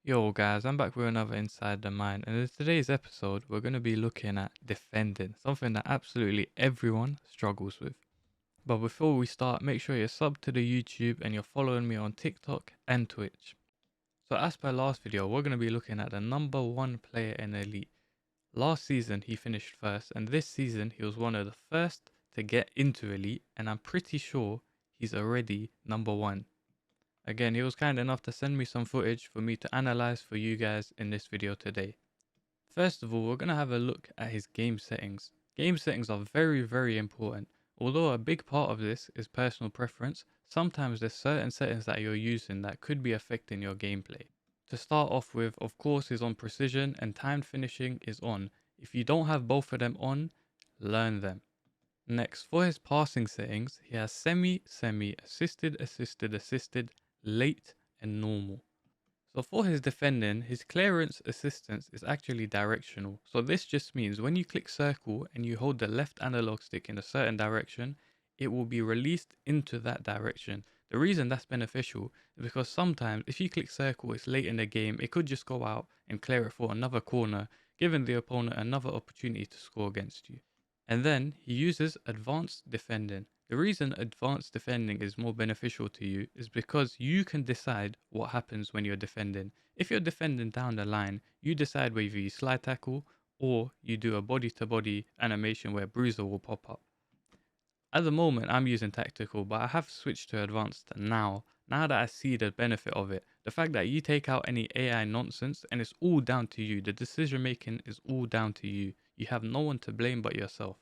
Yo guys, I'm back with another Inside the Mind, and in today's episode, we're going to be looking at defending, something that absolutely everyone struggles with. But before we start, make sure you're subbed to the YouTube and you're following me on TikTok and Twitch. So as per last video, we're going to be looking at the number one player in Elite. Last season, he finished first, and this season, he was one of the first to get into Elite, and I'm pretty sure he's already number one. Again, he was kind enough to send me some footage for me to analyze for you guys in this video today. First of all, we're going to have a look at his game settings. Game settings are very important. Although a big part of this is personal preference, sometimes there's certain settings that you're using that could be affecting your gameplay. To start off with, of course, is on precision and timed finishing is on. If you don't have both of them on, learn them. Next, for his passing settings, he has semi, assisted, late and normal. So for his defending, his clearance assistance is actually directional. So this just means when you click circle and you hold the left analog stick in a certain direction, it will be released into that direction. The reason that's beneficial is because sometimes if you click circle, it's late in the game, it could just go out and clear it for another corner, giving the opponent another opportunity to score against you. And then he uses advanced defending. The reason advanced defending is more beneficial to you is because you can decide what happens when you're defending. If you're defending down the line, you decide whether you slide tackle or you do a body to body animation where bruiser will pop up. At the moment, I'm using tactical, but I have switched to advanced now that I see the benefit of it. The fact that you take out any AI nonsense and it's all down to you. The decision making is all down to you. You have no one to blame but yourself.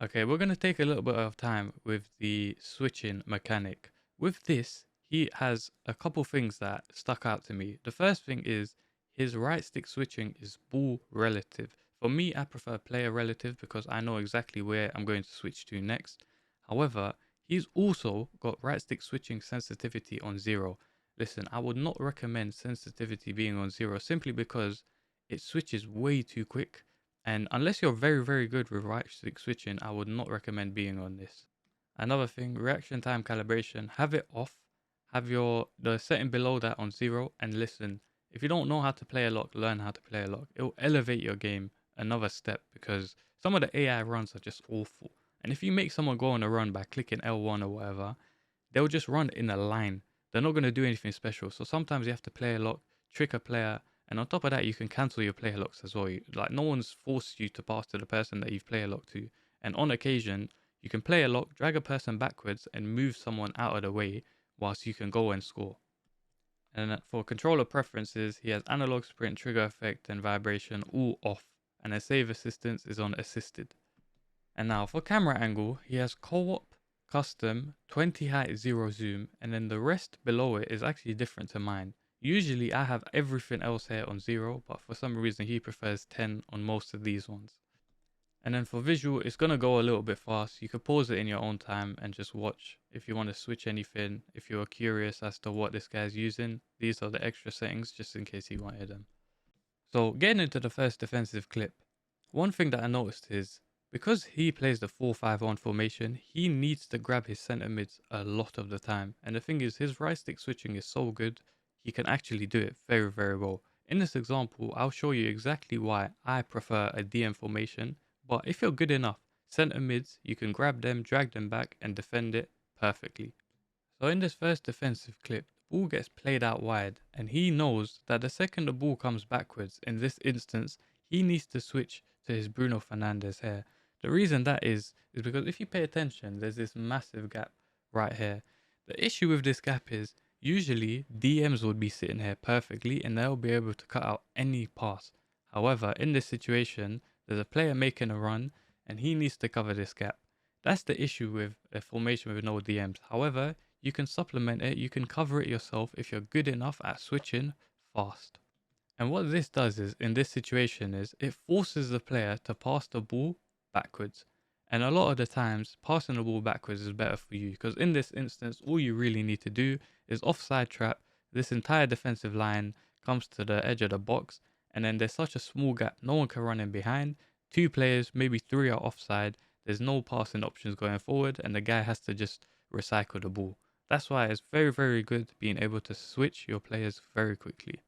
Okay, we're going to take a little bit of time with the switching mechanic. With this, he has a couple things that stuck out to me. The first thing is his right stick switching is ball relative. For me, I prefer player relative because I know exactly where I'm going to switch to next. However, he's also got right stick switching sensitivity on 0. Listen, I would not recommend sensitivity being on 0 simply because it switches way too quick. And unless you're very good with right stick switching, I would not recommend being on this. Another thing, reaction time calibration, have it off. Have the setting below that on 0, and listen, if you don't know how to play a lock, learn how to play a lock. It will elevate your game another step because some of the AI runs are just awful. And if you make someone go on a run by clicking L1 or whatever, they'll just run in a line. They're not going to do anything special. So sometimes you have to play a lock, trick a player, and on top of that, you can cancel your player locks as well. Like no one's forced you to pass to the person that you've player locked to. And on occasion, you can play a lock, drag a person backwards, and move someone out of the way whilst you can go and score. And for controller preferences, he has analog sprint, trigger effect, and vibration all off. And his save assistance is on assisted. And now for camera angle, he has co-op, custom, 20 height, 0 zoom, and then the rest below it is actually different to mine. Usually I have everything else here on 0, but for some reason he prefers 10 on most of these ones. And then for visual, it's going to go a little bit fast. You can pause it in your own time and just watch if you want to switch anything. If you're curious as to what this guy's using, these are the extra settings just in case he wanted them. So getting into the first defensive clip, one thing that I noticed is because he plays the 4-5-1 formation, he needs to grab his center mids a lot of the time. And the thing is, his right stick switching is so good, he can actually do it very well. In this example, I'll show you exactly why I prefer a DM formation. But if you're good enough, center mids, you can grab them, drag them back and defend it perfectly. So in this first defensive clip, the ball gets played out wide and he knows that the second the ball comes backwards, in this instance, he needs to switch to his Bruno Fernandes here. The reason that is because if you pay attention, there's this massive gap right here. The issue with this gap is usually DMs would be sitting here perfectly and they'll be able to cut out any pass. However, in this situation, there's a player making a run and he needs to cover this gap. That's the issue with a formation with no DMs. However, you can supplement it, you can cover it yourself if you're good enough at switching fast. And what this does is, in this situation is, it forces the player to pass the ball backwards. And a lot of the times, passing the ball backwards is better for you. Because in this instance, all you really need to do is offside trap. This entire defensive line comes to the edge of the box. And then there's such a small gap, no one can run in behind. 2 players, maybe 3 are offside. There's no passing options going forward. And the guy has to just recycle the ball. That's why it's very good being able to switch your players very quickly.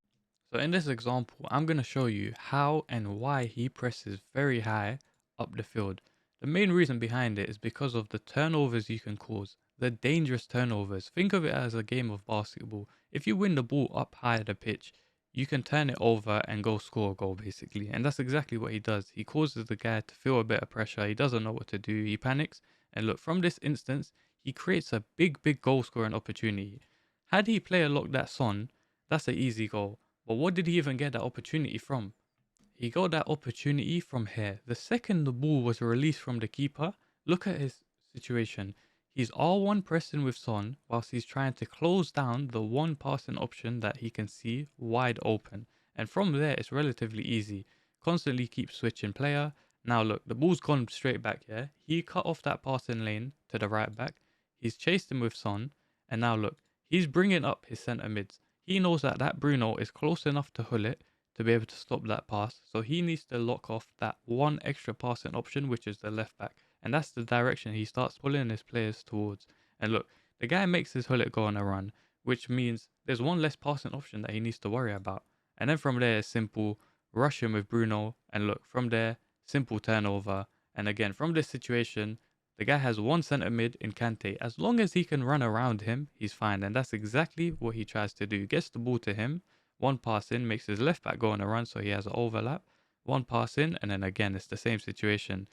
So in this example, I'm going to show you how and why he presses very high up the field. The main reason behind it is because of the turnovers you can cause, the dangerous turnovers. Think of it as a game of basketball. If you win the ball up high the pitch, you can turn it over and go score a goal basically. And that's exactly what he does. He causes the guy to feel a bit of pressure. He doesn't know what to do. He panics. And look, from this instance, he creates a big goal scoring opportunity. Had he player locked that Son, that's an easy goal. But what did he even get that opportunity from? He got that opportunity from here. The second the ball was released from the keeper, look at his situation. He's R1 pressing with Son whilst he's trying to close down the one passing option that he can see wide open. And from there, it's relatively easy. Constantly keep switching player. Now look, the ball's gone straight back here. He cut off that passing lane to the right back. He's chased him with Son. And now look, he's bringing up his centre mids. He knows that that Bruno is close enough to Hullet to be able to stop that pass. So he needs to lock off that one extra passing option, which is the left back. And that's the direction he starts pulling his players towards. And look, the guy makes his Hullet go on a run, which means there's one less passing option that he needs to worry about. And then from there, it's simple, rush him with Bruno. And look, from there, simple turnover. And again, from this situation, the guy has one centre mid in Kante. As long as he can run around him, he's fine. And that's exactly what he tries to do. Gets the ball to him, one pass in, makes his left back go on a run so he has an overlap. One pass in, and then again, it's the same situation.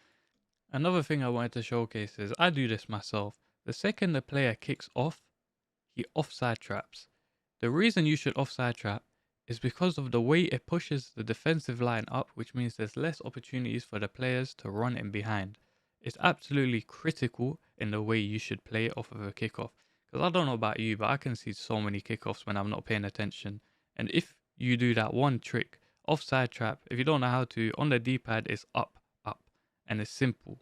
Another thing I wanted to showcase is I do this myself. The second the player kicks off, he offside traps. The reason you should offside trap is because of the way it pushes the defensive line up, which means there's less opportunities for the players to run in behind. It's absolutely critical in the way you should play off of a kickoff. Because I don't know about you, but I can see so many kickoffs when I'm not paying attention. And if you do that one trick, offside trap, if you don't know how to, on the D-pad it's up, and it's simple.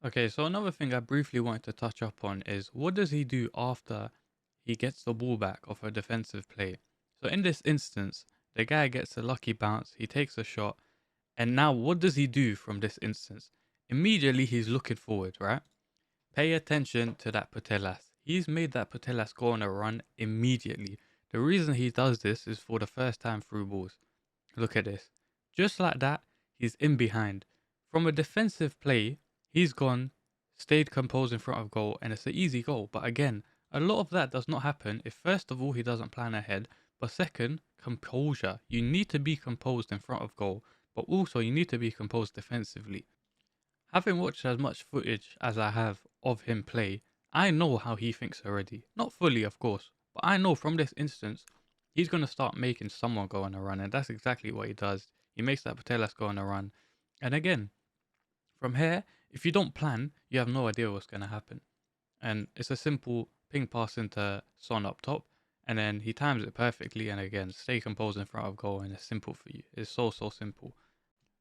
Okay, so another thing I briefly wanted to touch up on is what does he do after he gets the ball back off a defensive play? So in this instance, the guy gets a lucky bounce, he takes a shot, and now what does he do from this instance? Immediately he's looking forward, right? Pay attention to that Putellas. He's made that Putellas go on a run immediately. The reason he does this is for the first time through balls. Look at this. Just like that, he's in behind. From a defensive play, he's gone, stayed composed in front of goal, and it's an easy goal. But again, a lot of that does not happen if first of all he doesn't plan ahead, but second, composure. You need to be composed in front of goal, but also you need to be composed defensively. Having watched as much footage as I have of him play, I know how he thinks already. Not fully, of course, but I know from this instance, he's going to start making someone go on a run, and that's exactly what he does. He makes that Putellas go on a run. And again, from here, if you don't plan, you have no idea what's going to happen. And it's a simple ping pass into Son up top, and then he times it perfectly, and again, stay composed in front of goal, and it's simple for you. It's so simple.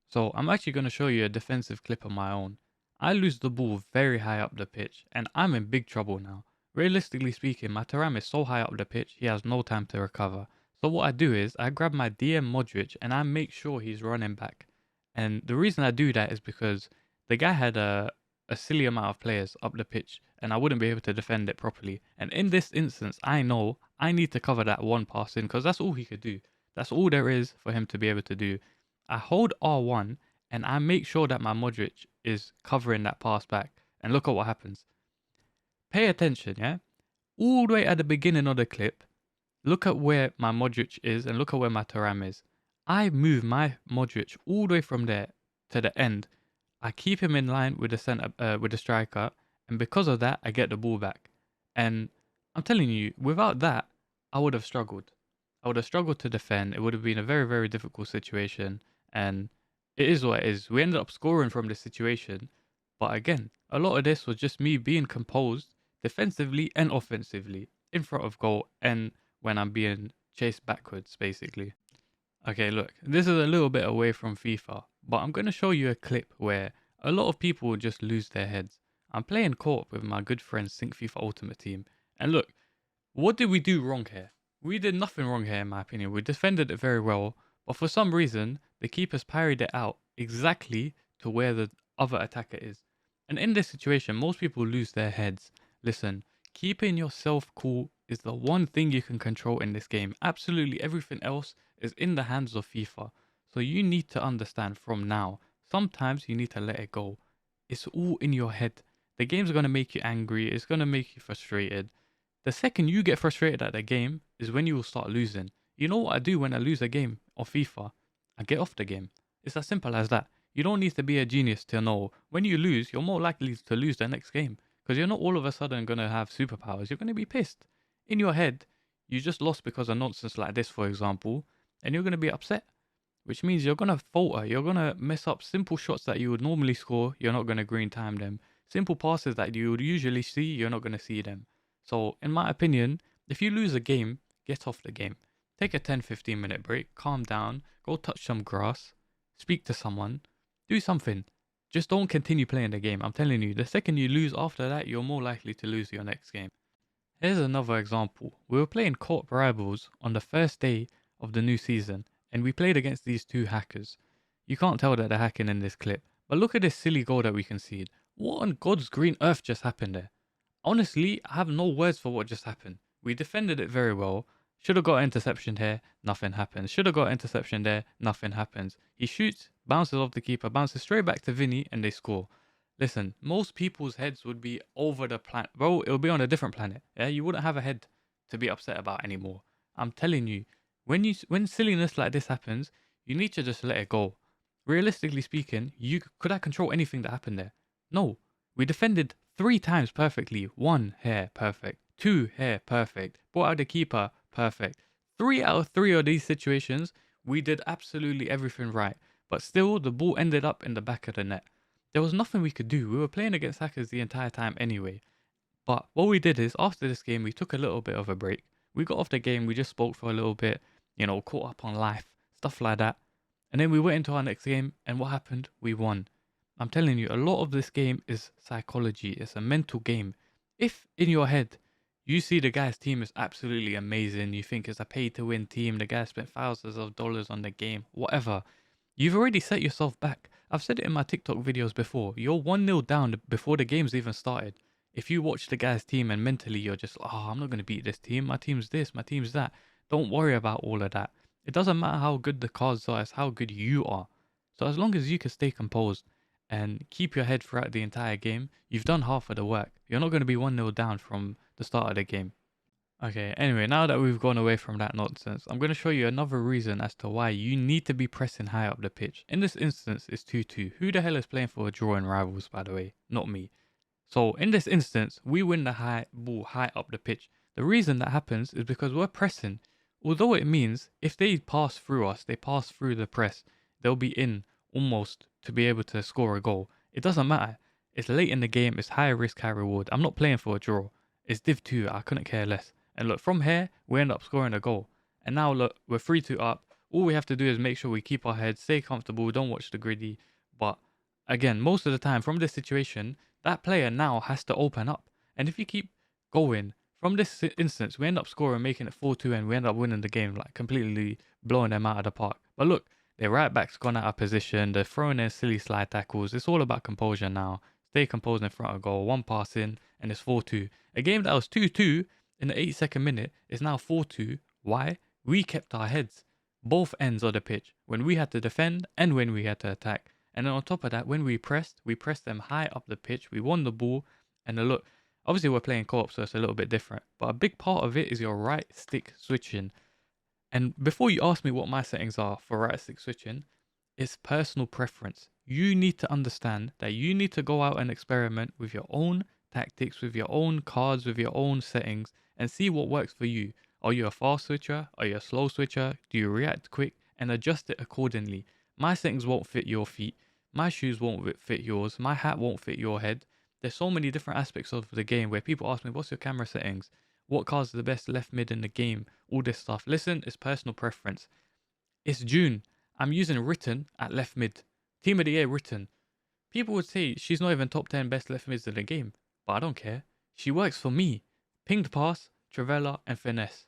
So I'm actually going to show you a defensive clip of my own. I lose the ball very high up the pitch and I'm in big trouble now. Realistically speaking, my Thuram is so high up the pitch, he has no time to recover. So what I do is I grab my DM Modric and I make sure he's running back. And the reason I do that is because the guy had a silly amount of players up the pitch and I wouldn't be able to defend it properly. And in this instance, I know I need to cover that one pass in because that's all he could do. That's all there is for him to be able to do. I hold R1 and I make sure that my Modric is covering that pass back. And look at what happens. Pay attention, yeah? All the way at the beginning of the clip, look at where my Modric is and look at where my Thuram is. I move my Modric all the way from there to the end. I keep him in line with the striker, and because of that, I get the ball back. And I'm telling you, without that, I would have struggled. I would have struggled to defend. It would have been a very difficult situation. And it is what it is. We ended up scoring from this situation. But again, a lot of this was just me being composed defensively and offensively in front of goal and when I'm being chased backwards, basically. Okay, look, this is a little bit away from FIFA, but I'm going to show you a clip where a lot of people just lose their heads. I'm playing co-op with my good friend Sync FIFA Ultimate Team. And look, what did we do wrong here? We did nothing wrong here, in my opinion. We defended it very well, but for some reason, the keepers parried it out exactly to where the other attacker is. And in this situation, most people lose their heads. Listen, keeping yourself cool is the one thing you can control in this game. Absolutely everything else is in the hands of FIFA. So you need to understand from now, sometimes you need to let it go. It's all in your head. The game's going to make you angry, it's going to make you frustrated. The second you get frustrated at the game is when you will start losing. You know what I do when I lose a game of FIFA? I get off the game. It's as simple as that. You don't need to be a genius to know when you lose, you're more likely to lose the next game. Because you're not all of a sudden going to have superpowers. You're going to be pissed. In your head, you just lost because of nonsense like this, for example, and you're going to be upset. Which means you're going to falter. You're going to mess up simple shots that you would normally score. You're not going to green time them. Simple passes that you would usually see, you're not going to see them. So, in my opinion, if you lose a game, get off the game. Take a 10-15 minute break, calm down, go touch some grass, speak to someone, do something. Just don't continue playing the game. I'm telling you, the second you lose after that, you're more likely to lose your next game. Here's another example. We were playing co-op rivals on the first day of the new season, and we played against these two hackers. You can't tell that they're hacking in this clip, but look at this silly goal that we conceded. What on God's green earth just happened there? Honestly, I have no words for what just happened. We defended it very well. Should have got an interception here, nothing happens. Should have got an interception there, nothing happens. He shoots, bounces off the keeper, bounces straight back to Vinny, and they score. Listen, most people's heads would be over the planet. Bro, it would be on a different planet. Yeah, you wouldn't have a head to be upset about anymore. I'm telling you, when silliness like this happens, you need to just let it go. Realistically speaking, could I control anything that happened there? No. We defended 3 times perfectly. 1 hair perfect. 2 hair perfect. Brought out the keeper perfect. 3 out of 3 of these situations, we did absolutely everything right. But still, the ball ended up in the back of the net. There was nothing we could do. We were playing against hackers the entire time anyway. But what we did is, after this game, we took a little bit of a break. We got off the game, we just spoke for a little bit, caught up on life, stuff like that. And then we went into our next game, and what happened? We won. I'm telling you, a lot of this game is psychology. It's a mental game. If in your head, you see the guy's team is absolutely amazing, you think it's a pay-to-win team, the guy spent thousands of dollars on the game, whatever, you've already set yourself back. I've said it in my TikTok videos before. You're 1-0 down before the game's even started. If you watch the guy's team and mentally you're just, oh, I'm not going to beat this team. My team's this, my team's that. Don't worry about all of that. It doesn't matter how good the cards are, it's how good you are. So as long as you can stay composed and keep your head throughout the entire game, you've done half of the work. You're not going to be 1-0 down from the start of the game. Okay, anyway, now that we've gone away from that nonsense, I'm going to show you another reason as to why you need to be pressing high up the pitch. In this instance, it's 2-2. Who the hell is playing for a draw in Rivals, by the way? Not me. So in this instance, we win the high ball high up the pitch. The reason that happens is because we're pressing. Although it means if they pass through us, they pass through the press, they'll be in almost to be able to score a goal. It doesn't matter. It's late in the game. It's high risk, high reward. I'm not playing for a draw. It's Div 2. I couldn't care less. And look, from here, we end up scoring a goal. And now look, we're 3-2 up. All we have to do is make sure we keep our heads, stay comfortable, don't watch the gritty. But again, most of the time from this situation, that player now has to open up. And if you keep going, from this instance, we end up scoring, making it 4-2, and we end up winning the game, like completely blowing them out of the park. But look, their right back's gone out of position. They're throwing in silly slide tackles. It's all about composure now. Stay composed in front of goal. 1 pass in, and it's 4-2. A game that was 2-2 in the 82nd minute is now 4-2. Why? We kept our heads. Both ends of the pitch. When we had to defend and when we had to attack. And then on top of that, when we pressed them high up the pitch. We won the ball. And look, obviously we're playing co-op, so it's a little bit different. But a big part of it is your right stick switching. And before you ask me what my settings are for right stick switching, it's personal preference. You need to understand that you need to go out and experiment with your own tactics, with your own cards, with your own settings, and see what works for you. Are you a fast switcher? Are you a slow switcher? Do you react quick? And adjust it accordingly. My settings won't fit your feet. My shoes won't fit yours. My hat won't fit your head. There's so many different aspects of the game where people ask me, what's your camera settings? What cards are the best left mid in the game? All this stuff. Listen, it's personal preference. It's June. I'm using Written at left mid. Team of the year Written. People would say she's not even top 10 best left mids in the game. But I don't care. She works for me. Pinged pass, Trivella, and finesse.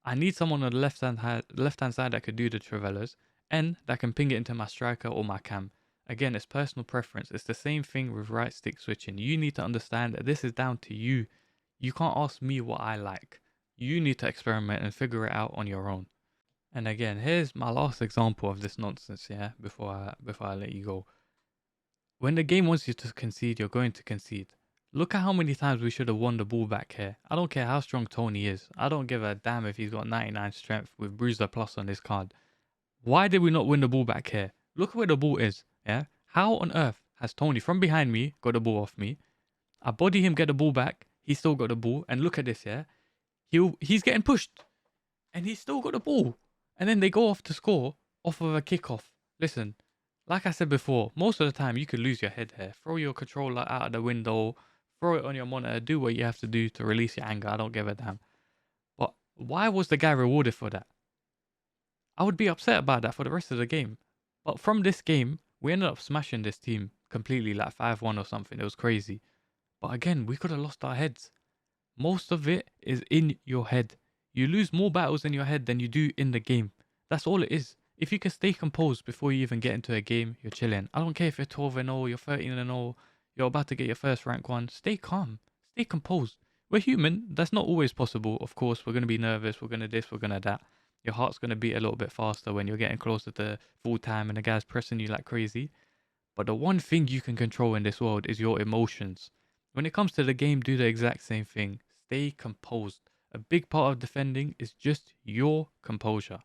I need someone on the left-hand side that could do the Trivellas and that can ping it into my striker or my cam. Again, it's personal preference. It's the same thing with right stick switching. You need to understand that this is down to you. You can't ask me what I like. You need to experiment and figure it out on your own. And again, here's my last example of this nonsense, yeah, before I let you go. When the game wants you to concede, you're going to concede. Look at how many times we should have won the ball back here. I don't care how strong Tony is. I don't give a damn if he's got 99 strength with Bruiser Plus on his card. Why did we not win the ball back here? Look where the ball is, yeah? How on earth has Tony from behind me got the ball off me? I body him, get the ball back. He still got the ball. And look at this, yeah? He's getting pushed. And he's still got the ball. And then they go off to score off of a kickoff. Listen, like I said before, most of the time you could lose your head here. Throw your controller out of the window, throw it on your monitor, do what you have to do to release your anger. I don't give a damn. But why was the guy rewarded for that? I would be upset about that for the rest of the game. But from this game, we ended up smashing this team completely, like 5-1 or something. It was crazy. But again, we could have lost our heads. Most of it is in your head. You lose more battles in your head than you do in the game. That's all it is. If you can stay composed before you even get into a game, you're chilling. I don't care if you're 12-0, you're 13-0, you're about to get your first rank one. Stay calm. Stay composed. We're human. That's not always possible. Of course, we're going to be nervous. We're going to this, we're going to that. Your heart's going to beat a little bit faster when you're getting closer to full time and the guy's pressing you like crazy. But the one thing you can control in this world is your emotions. When it comes to the game, do the exact same thing. Stay composed. A big part of defending is just your composure.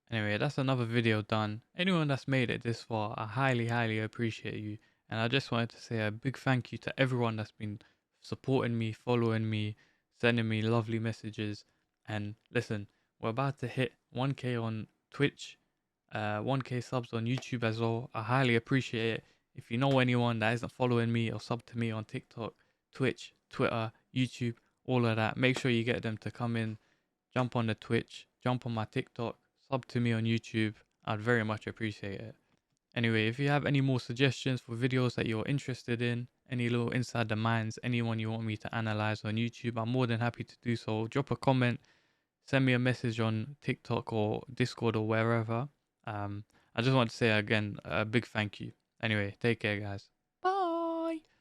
Anyway, that's another video done. Anyone that's made it this far, I highly, highly appreciate you. And I just wanted to say a big thank you to everyone that's been supporting me, following me, sending me lovely messages. And listen, we're about to hit 1K on Twitch, 1K subs on YouTube as well. I highly appreciate it. If you know anyone that isn't following me or sub to me on TikTok, Twitch, Twitter, YouTube, all of that, make sure you get them to come in, jump on the Twitch, jump on my TikTok, sub to me on YouTube. I'd very much appreciate it. Anyway, if you have any more suggestions for videos that you're interested in, any little inside the minds, anyone you want me to analyze on YouTube, I'm more than happy to do so. Drop a comment, send me a message on TikTok or Discord or wherever. I just want to say again a big thank you. Anyway, take care, guys.